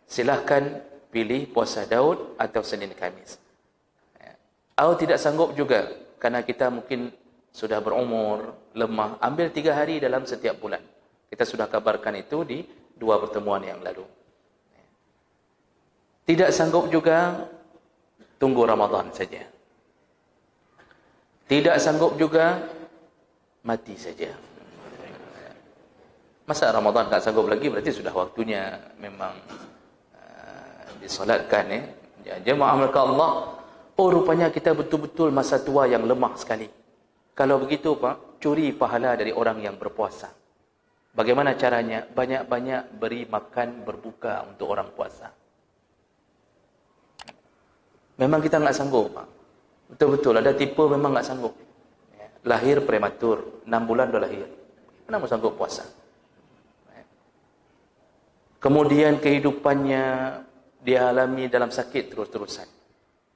silahkan pilih puasa Daud atau Senin Khamis. Atau tidak sanggup juga, kerana kita mungkin sudah berumur, lemah, ambil 3 hari dalam setiap bulan. Kita sudah kabarkan itu di 2 pertemuan yang lalu. Tidak sanggup juga, tunggu Ramadan saja. Tidak sanggup juga, mati saja. Masa Ramadan tak sanggup lagi, berarti sudah waktunya memang disolatkan. Jemaah mereka Allah, oh rupanya kita betul-betul masa tua yang lemah sekali. Kalau begitu Pak, curi pahala dari orang yang berpuasa. Bagaimana caranya? Banyak-banyak beri makan berbuka untuk orang puasa. Memang kita enggak sanggup Pak. Betul-betul ada tipe memang enggak sanggup. Lahir prematur, 6 bulan dah lahir. Mana mau sanggup puasa? Kemudian kehidupannya dia alami dalam sakit terus-terusan.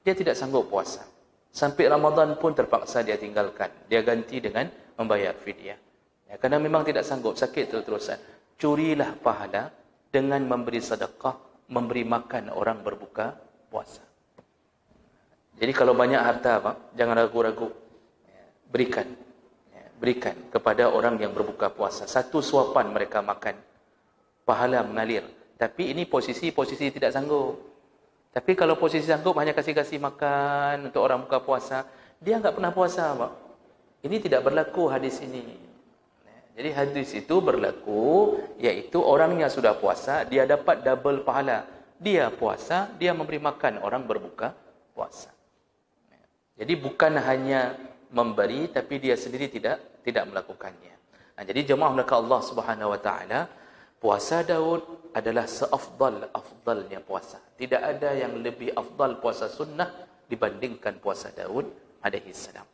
Dia tidak sanggup puasa. Sampai Ramadan pun terpaksa dia tinggalkan. Dia ganti dengan membayar fidyah. Kerana memang tidak sanggup, sakit terus-terusan. Curilah pahala dengan memberi sedekah, memberi makan orang berbuka puasa. Jadi kalau banyak harta Pak, jangan ragu-ragu. Berikan. Berikan kepada orang yang berbuka puasa. 1 suapan mereka makan. Pahala mengalir. Tapi ini posisi tidak sanggup. Tapi kalau posisi sanggup hanya kasih makan untuk orang buka puasa, dia enggak pernah puasa Pak. Ini tidak berlaku hadis ini. Jadi hadis itu berlaku, iaitu orangnya sudah puasa, dia dapat double pahala. Dia puasa, dia memberi makan orang berbuka puasa. Jadi bukan hanya memberi, tapi dia sendiri tidak melakukannya. Jadi jemaah mereka Allah Subhanahu Wa Taala, puasa Daud adalah seafdal-afdalnya puasa. Tidak ada yang lebih afdal puasa sunnah dibandingkan puasa Daud alaihi salam.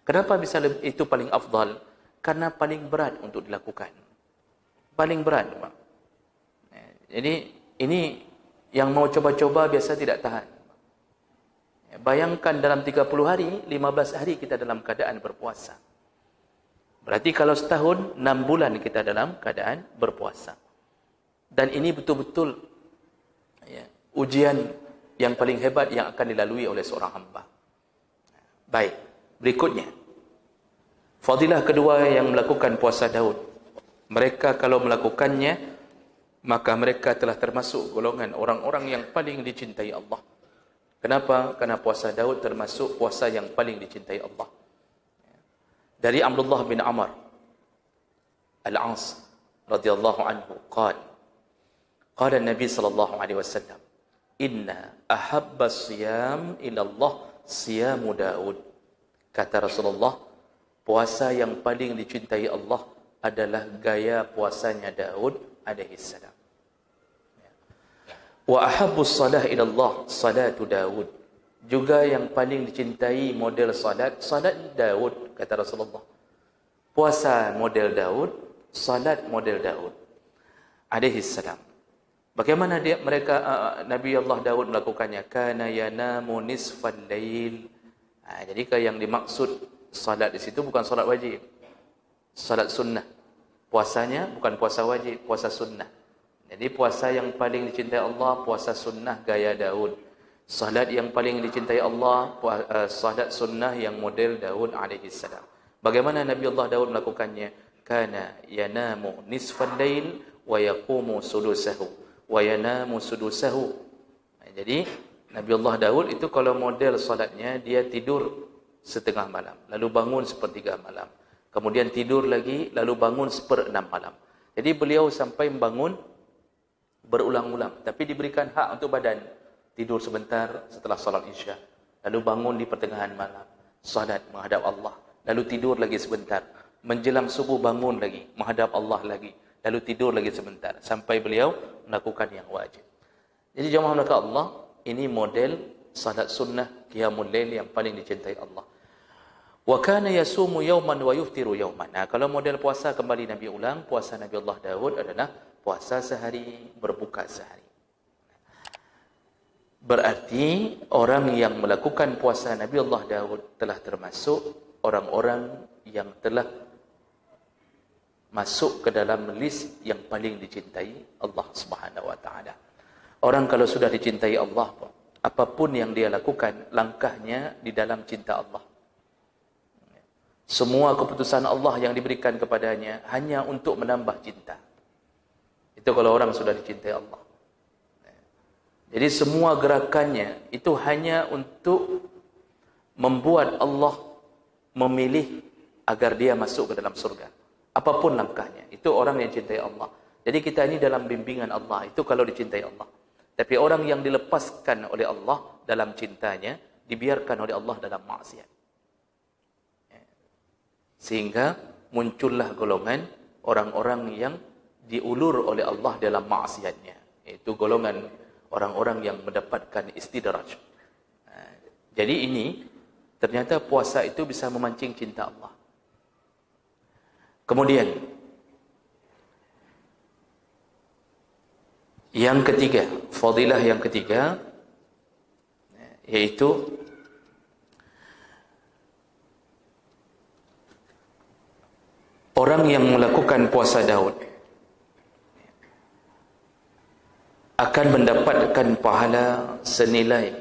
Kenapa bisa itu paling afdal? Karena paling berat untuk dilakukan. Paling berat, Pak. Jadi ini yang mau coba-coba biasa tidak tahan. Bayangkan dalam 30 hari, 15 hari kita dalam keadaan berpuasa. Berarti kalau setahun, 6 bulan kita dalam keadaan berpuasa. Dan ini betul-betul ujian yang paling hebat yang akan dilalui oleh seorang hamba. Baik, berikutnya. Fadilah kedua yang melakukan puasa Daud. Mereka kalau melakukannya, maka mereka telah termasuk golongan orang-orang yang paling dicintai Allah. Kenapa? Karena puasa Daud termasuk puasa yang paling dicintai Allah. Dari Abdullah bin Amr Al-As radhiyallahu anhu qala Nabi sallallahu alaihi wasallam, inna ahabba siyam ila Allah siyamu Daud. Kata Rasulullah, puasa yang paling dicintai Allah adalah gaya puasanya Daud alaihi salam. Wa ahabbus salah ila Allah salatu Daud. Juga yang paling dicintai model salat Daud, kata Rasulullah. Puasa model Daud, salat model Daud alaihi salam. Bagaimana Nabi Allah Daud melakukannya? Kana yanamu nisfal lail. Jadi yang dimaksud salat di situ bukan salat wajib. Salat sunnah. Puasanya bukan puasa wajib, puasa sunnah. Jadi puasa yang paling dicintai Allah, puasa sunnah gaya Daud. Salat yang paling dicintai Allah, salat sunnah yang model Daud alaihi salam. Bagaimana Nabi Allah Daud melakukannya? Kana yanamu nisfal lail wa yaqumu sudusahu wa yanamu sudusahu. Jadi Nabi Allah Daud itu kalau model salatnya, dia tidur setengah malam, lalu bangun sepertiga malam. Kemudian tidur lagi, lalu bangun 1/6 malam. Jadi beliau sampai bangun berulang-ulang, tapi diberikan hak untuk badan. Tidur sebentar setelah salat Isya, lalu bangun di pertengahan malam, salat menghadap Allah, lalu tidur lagi sebentar, menjelang subuh bangun lagi, menghadap Allah lagi, lalu tidur lagi sebentar, sampai beliau melakukan yang wajib. Jadi jemaah mereka Allah, ini model salat sunnah qiyamul lail yang paling dicintai Allah. Wa kana yasumu yawman wa yuftiru yawman. Kalau model puasa, kembali Nabi ulang, puasa Nabi Allah Daud adalah puasa sehari, berbuka sehari. Berarti orang yang melakukan puasa Nabi Allah Daud telah termasuk orang-orang yang telah masuk ke dalam list yang paling dicintai Allah Subhanahu wa taala. Orang kalau sudah dicintai Allah, apapun yang dia lakukan, langkahnya di dalam cinta Allah. Semua keputusan Allah yang diberikan kepadanya hanya untuk menambah cinta. Itu kalau orang sudah dicintai Allah. Jadi semua gerakannya itu hanya untuk membuat Allah memilih agar dia masuk ke dalam surga. Apapun langkahnya, itu orang yang cintai Allah. Jadi kita ini dalam bimbingan Allah, itu kalau dicintai Allah. Tapi orang yang dilepaskan oleh Allah dalam cintanya, dibiarkan oleh Allah dalam maksiat. Sehingga muncullah golongan orang-orang yang diulur oleh Allah dalam maksiatnya. Itu golongan orang-orang yang mendapatkan istidraj. Jadi ini, ternyata puasa itu bisa memancing cinta Allah. Kemudian, yang ketiga, fadilah yang ketiga, yaitu orang yang melakukan puasa Daud akan mendapatkan pahala senilai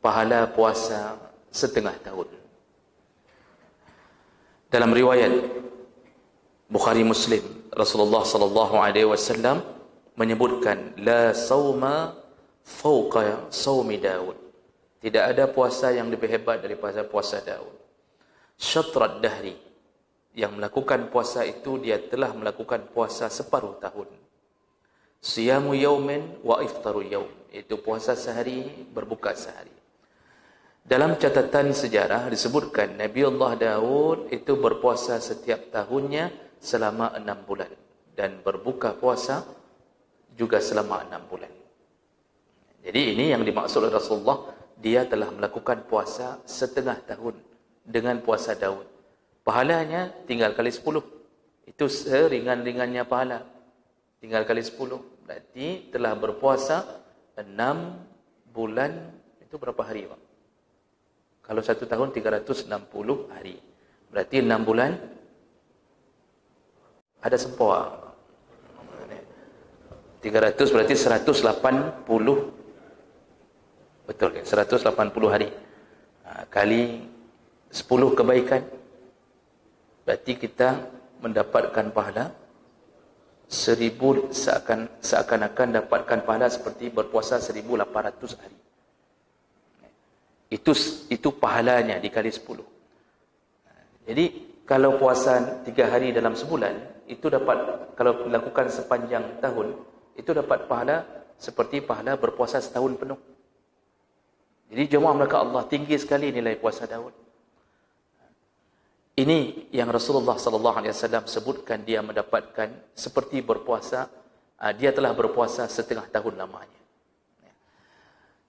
pahala puasa setengah tahun. Dalam riwayat Bukhari Muslim, Rasulullah sallallahu alaihi wasallam menyebutkan la sauma fauqa saumi Daud. Tidak ada puasa yang lebih hebat daripada puasa Daud. Syatrat dahri, yang melakukan puasa itu dia telah melakukan puasa separuh tahun. Siyamu yaumin wa iftaru yaum, itu puasa sehari, berbuka sehari. Dalam catatan sejarah disebutkan Nabi Allah Daud itu berpuasa setiap tahunnya selama 6 bulan dan berbuka puasa juga selama 6 bulan. Jadi ini yang dimaksud oleh Rasulullah, dia telah melakukan puasa setengah tahun dengan puasa Daud. Pahalanya tinggal kali 10. Itu seringan-ringannya pahala. Tinggal kali 10. Berarti telah berpuasa 6 bulan. Itu berapa hari, Pak? Kalau 1 tahun 360 hari. Berarti 6 bulan ada sempoa. 300 berarti 180. Betul kan? 180 hari. Kali 10 kebaikan. Berarti kita mendapatkan pahala 1000, seakan-akan dapatkan pahala seperti berpuasa 1800 hari. Itu pahalanya dikali 10. Jadi kalau puasa 3 hari dalam sebulan, itu dapat, kalau dilakukan sepanjang tahun, itu dapat pahala seperti pahala berpuasa setahun penuh. Jadi jemaah mereka Allah, tinggi sekali nilai puasa Daud. Ini yang Rasulullah sallallahu alaihi wasallam sebutkan, dia mendapatkan seperti berpuasa, dia telah berpuasa setengah tahun lamanya.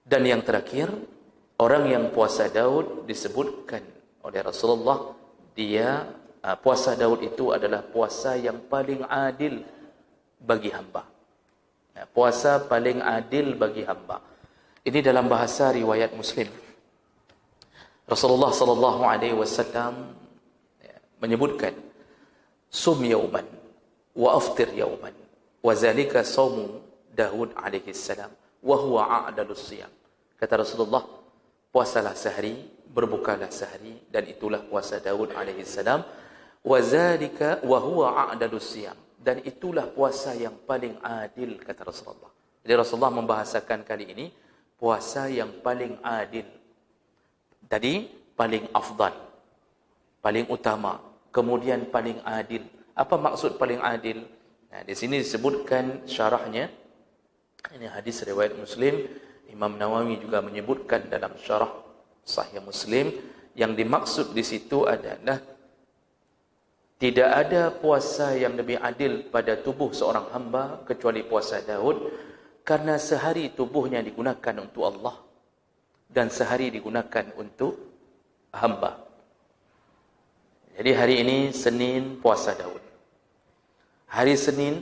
Dan yang terakhir, orang yang puasa Daud disebutkan oleh Rasulullah, dia puasa Daud itu adalah puasa yang paling adil bagi hamba. Puasa paling adil bagi hamba. Ini dalam bahasa riwayat Muslim. Rasulullah sallallahu alaihi wasallam menyebutkan, sum yauman wa aftir yauman wa zalika saumu Daud alaihi salam wa huwa a'dalus siyam. Kata Rasulullah, puasalah sehari, berbukalah sehari, dan itulah puasa Daud alaihi salam. Wa zalika wa huwa a'dalus siyam, dan itulah puasa yang paling adil, kata Rasulullah. Jadi Rasulullah membahasakan kali ini puasa yang paling adil. Tadi paling afdal, paling utama, kemudian paling adil. Apa maksud paling adil? Nah, di sini disebutkan syarahnya. Ini hadis riwayat Muslim. Imam Nawawi juga menyebutkan dalam syarah Sahih Muslim, yang dimaksud di situ adalah tidak ada puasa yang lebih adil pada tubuh seorang hamba kecuali puasa Daud, karena sehari tubuhnya digunakan untuk Allah dan sehari digunakan untuk hamba. Jadi hari ini Senin puasa Daud. Hari Senin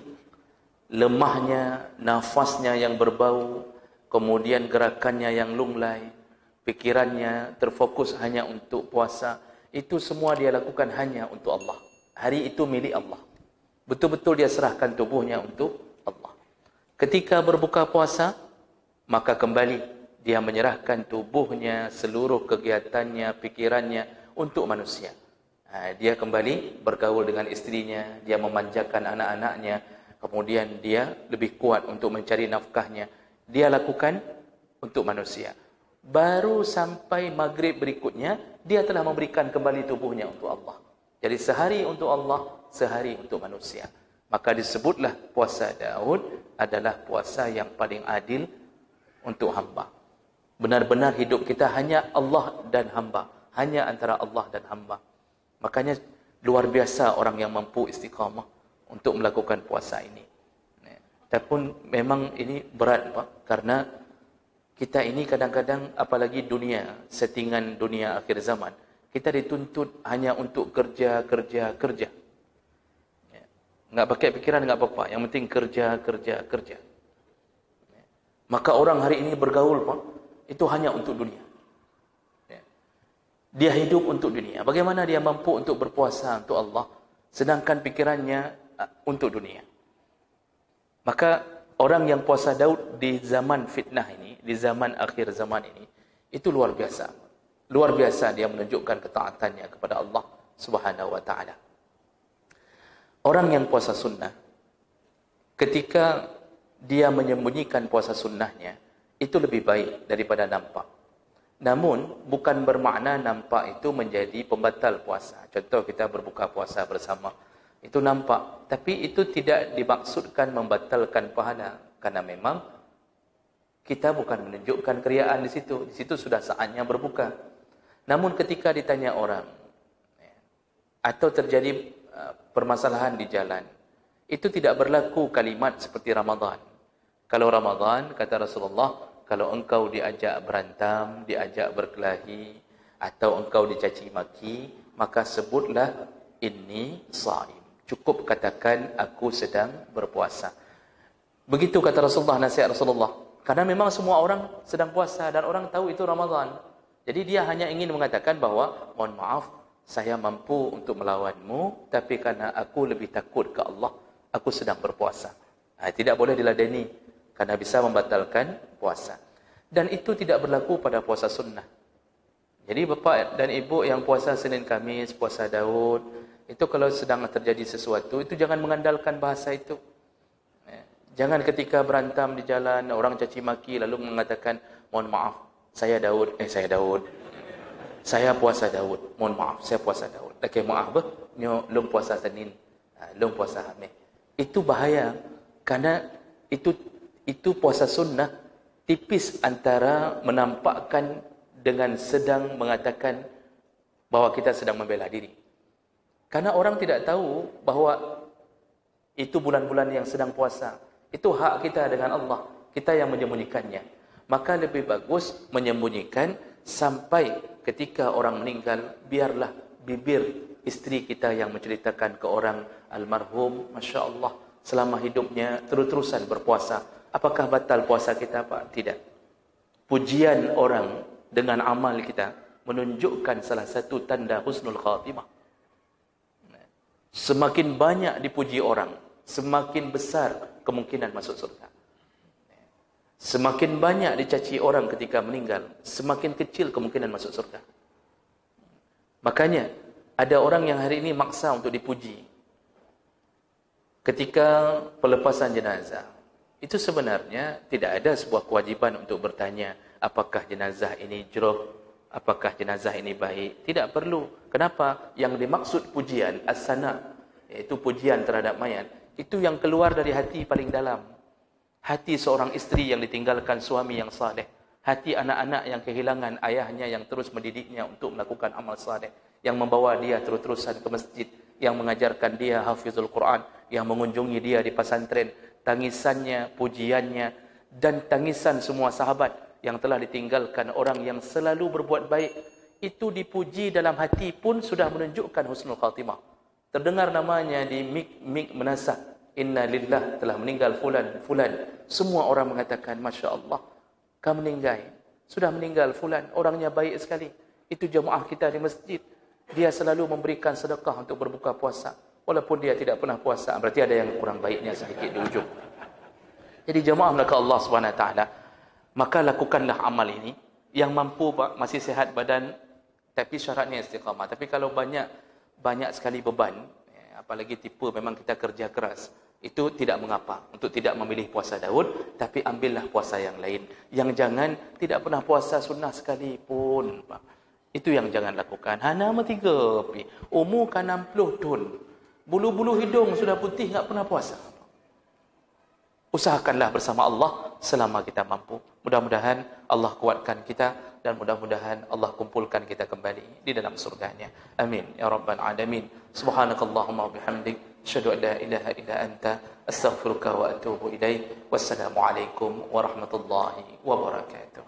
lemahnya, nafasnya yang berbau, kemudian gerakannya yang lunglai, pikirannya terfokus hanya untuk puasa, itu semua dia lakukan hanya untuk Allah. Hari itu milik Allah. Betul-betul dia serahkan tubuhnya untuk Allah. Ketika berbuka puasa, maka kembali dia menyerahkan tubuhnya, seluruh kegiatannya, pikirannya untuk manusia. Dia kembali bergaul dengan istrinya, dia memanjakan anak-anaknya, kemudian dia lebih kuat untuk mencari nafkahnya. Dia lakukan untuk manusia. Baru sampai maghrib berikutnya, dia telah memberikan kembali tubuhnya untuk Allah. Jadi sehari untuk Allah, sehari untuk manusia. Maka disebutlah puasa Daud adalah puasa yang paling adil untuk hamba. Benar-benar hidup kita hanya Allah dan hamba. Hanya antara Allah dan hamba. Makanya luar biasa orang yang mampu istiqamah untuk melakukan puasa ini. Tapi memang ini berat, Pak, karena kita ini kadang-kadang, apalagi dunia, settingan dunia akhir zaman, kita dituntut hanya untuk kerja. Enggak pakai pikiran, enggak apa-apa. Yang penting kerja. Maka orang hari ini bergaul, Pak, itu hanya untuk dunia. Dia hidup untuk dunia. Bagaimana dia mampu untuk berpuasa untuk Allah, sedangkan pikirannya untuk dunia? Maka orang yang puasa Daud di zaman fitnah ini, di zaman akhir zaman ini, itu luar biasa. Luar biasa dia menunjukkan ketaatannya kepada Allah Subhanahu wa taala. Orang yang puasa sunnah, ketika dia menyembunyikan puasa sunnahnya, itu lebih baik daripada nampak. Namun, bukan bermakna nampak itu menjadi pembatal puasa. Contoh, kita berbuka puasa bersama. Itu nampak. Tapi itu tidak dimaksudkan membatalkan pahala. Karena memang kita bukan menunjukkan keriaan di situ. Di situ sudah saatnya berbuka. Namun ketika ditanya orang, atau terjadi permasalahan di jalan, itu tidak berlaku kalimat seperti Ramadan. Kalau Ramadan, kata Rasulullah, kalau engkau diajak berantam, diajak berkelahi, atau engkau dicaci maki, maka sebutlah inni shaim. Cukup katakan aku sedang berpuasa. Begitu kata Rasulullah, nasihat Rasulullah. Karena memang semua orang sedang puasa dan orang tahu itu Ramadan. Jadi dia hanya ingin mengatakan bahwa, mohon maaf, saya mampu untuk melawanmu, tapi karena aku lebih takut ke Allah, aku sedang berpuasa. Tidak boleh diladeni, karena bisa membatalkan puasa. Dan itu tidak berlaku pada puasa sunnah. Jadi bapak dan ibu yang puasa Senin Kamis, puasa Daud, itu kalau sedang terjadi sesuatu, itu jangan mengandalkan bahasa itu. Jangan ketika berantam di jalan, orang caci maki lalu mengatakan, mohon maaf, saya Daud. Saya puasa Daud. Mohon maaf, saya puasa Daud. Lagi maaf bah, belum puasa Senin, belum puasa Khamis. Itu bahaya, karena itu puasa sunnah tipis antara menampakkan dengan sedang mengatakan bahwa kita sedang membela diri. Karena orang tidak tahu bahwa itu bulan-bulan yang sedang puasa. Itu hak kita dengan Allah. Kita yang menyembunyikannya. Maka lebih bagus menyembunyikan sampai ketika orang meninggal, biarlah bibir istri kita yang menceritakan ke orang almarhum, Masya Allah, selama hidupnya terus-terusan berpuasa. Apakah batal puasa kita, Pak? Tidak. Pujian orang dengan amal kita menunjukkan salah satu tanda husnul khatimah. Semakin banyak dipuji orang, semakin besar kemungkinan masuk surga. Semakin banyak dicaci orang ketika meninggal, semakin kecil kemungkinan masuk surga. Makanya, ada orang yang hari ini maksa untuk dipuji. Ketika pelepasan jenazah, itu sebenarnya tidak ada sebuah kewajiban untuk bertanya, apakah jenazah ini jeruh, apakah jenazah ini baik. Tidak perlu. Kenapa? Yang dimaksud pujian, as-sana, yaitu pujian terhadap mayat, itu yang keluar dari hati paling dalam. Hati seorang istri yang ditinggalkan suami yang saleh. Hati anak-anak yang kehilangan ayahnya yang terus mendidiknya untuk melakukan amal saleh. Yang membawa dia terus-terusan ke masjid. Yang mengajarkan dia hafizul Quran. Yang mengunjungi dia di pesantren. Tangisannya, pujiannya, dan tangisan semua sahabat yang telah ditinggalkan orang yang selalu berbuat baik, itu dipuji dalam hati pun sudah menunjukkan husnul khatimah. Terdengar namanya di mik menasah, inna lillah, telah meninggal fulan. Semua orang mengatakan, Masya Allah, kamu meninggal, sudah meninggal fulan, orangnya baik sekali. Itu jemaah kita di masjid, dia selalu memberikan sedekah untuk berbuka puasa. Walaupun dia tidak pernah puasa, berarti ada yang kurang baiknya sedikit di ujung. Jadi jemaah mereka Allah SWT, Maka lakukanlah amal ini. Yang mampu masih sihat badan, tapi syaratnya istiqamah. Tapi kalau banyak sekali beban, apalagi tipe memang kita kerja keras, itu tidak mengapa untuk tidak memilih puasa Daud, tapi ambillah puasa yang lain. Yang jangan tidak pernah puasa sunnah sekalipun. Itu yang jangan lakukan. Hana tiga, umur kan 60 tahun, bulu-bulu hidung sudah putih, tak pernah puasa. Usahakanlah bersama Allah selama kita mampu. Mudah-mudahan Allah kuatkan kita dan mudah-mudahan Allah kumpulkan kita kembali di dalam surganya. Amin ya rabbal alamin. Subhanakallahumma wa bihamdik, asyhadu an la ilaha illa anta, astaghfiruka wa atubu ilaik. Wassalamu alaikum warahmatullahi wabarakatuh.